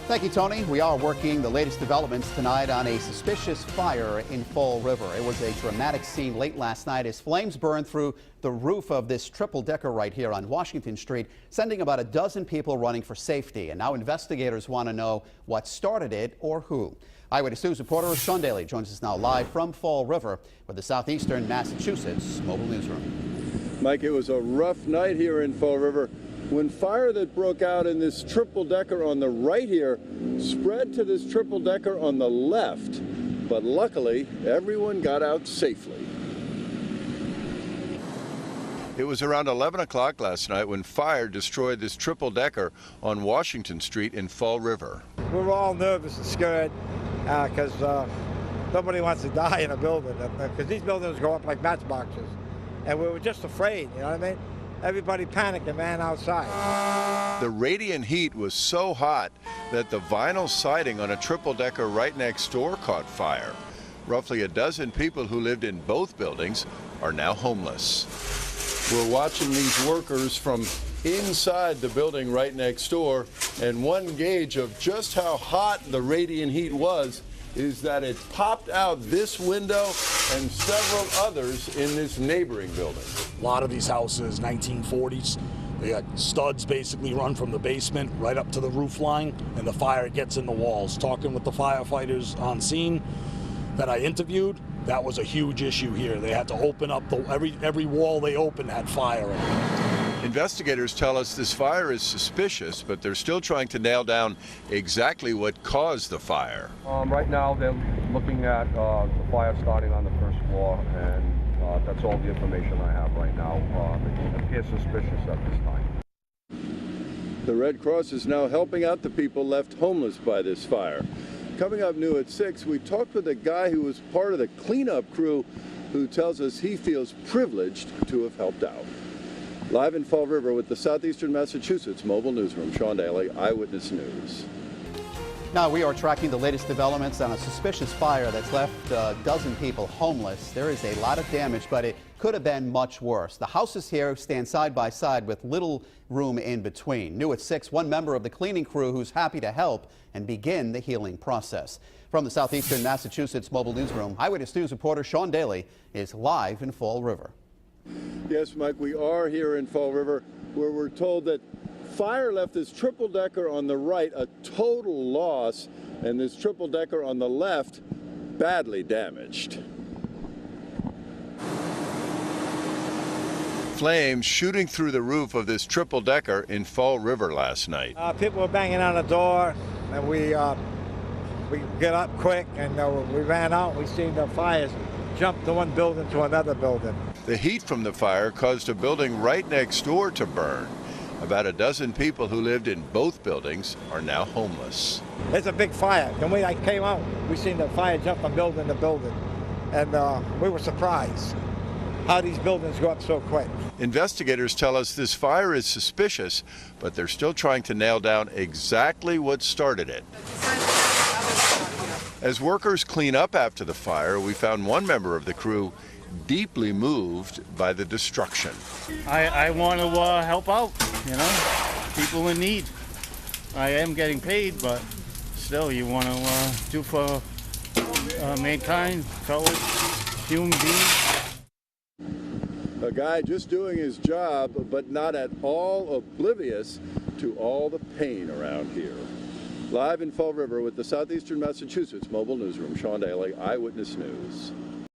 Thank you, Tony. We are working the latest developments tonight on a suspicious fire in Fall River. It was a dramatic scene late last night as flames burned through the roof of this triple-decker right here on Washington Street, sending about a dozen people running for safety. And now investigators want to know what started it or who. Eyewitness News reporter Sean Daly joins us now live from Fall River with the Southeastern Massachusetts Mobile Newsroom. Mike, it was a rough night here in Fall River when fire that broke out in this triple-decker on the right here spread to this triple-decker on the left. But luckily, everyone got out safely. It was around 11 o'clock last night when fire destroyed this triple-decker on Washington Street in Fall River. We were all nervous and scared because nobody wants to die in a building, because these buildings go up like matchboxes. And we were just afraid, you know what I mean? Everybody panicked and ran outside. The radiant heat was so hot that the vinyl siding on a triple-decker right next door caught fire. Roughly a dozen people who lived in both buildings are now homeless. We're watching these workers from inside the building right next door, and one gauge of just how hot the radiant heat was is that it popped out this window and several others in this neighboring building. A lot of these houses, 1940s, they got studs basically run from the basement right up to the roof line, and the fire gets in the walls. Talking with the firefighters on scene that I interviewed, that was a huge issue here. They had to open up, every wall they opened had fire in it. Investigators tell us this fire is suspicious, but they're still trying to nail down exactly what caused the fire. Right now they're looking at the fire starting on the first floor, and that's all the information I have right now. It appears suspicious at this time. The Red Cross is now helping out the people left homeless by this fire. Coming up new at 6, we talked with a guy who was part of the cleanup crew who tells us he feels privileged to have helped out. Live in Fall River with the Southeastern Massachusetts Mobile Newsroom, Sean Daly, Eyewitness News. Now we are tracking the latest developments on a suspicious fire that's left a dozen people homeless. There is a lot of damage, but it could have been much worse. The houses here stand side by side with little room in between. New at 6, one member of the cleaning crew who's happy to help and begin the healing process. From the Southeastern Massachusetts Mobile Newsroom, Eyewitness News reporter Sean Daly is live in Fall River. Yes, Mike, we are here in Fall River where we're told that fire left this triple-decker on the right a total loss, and this triple-decker on the left badly damaged. Flames shooting through the roof of this triple-decker in Fall River last night. People were banging on the door, and we get up quick, and we ran out. We seen the fires jump to one building to another building. The heat from the fire caused a building right next door to burn. About a dozen people who lived in both buildings are now homeless. It's a big fire. When I came out, we seen the fire jump from building to building, and we were surprised how these buildings go up so quick. Investigators tell us this fire is suspicious, but they're still trying to nail down exactly what started it. As workers clean up after the fire, we found one member of the crew deeply moved by the destruction. I want to help out, you know, people in need. I am getting paid, but still, you want to do for mankind, fellow human beings. A guy just doing his job, but not at all oblivious to all the pain around here. Live in Fall River with the Southeastern Massachusetts Mobile Newsroom, Sean Daly, Eyewitness News.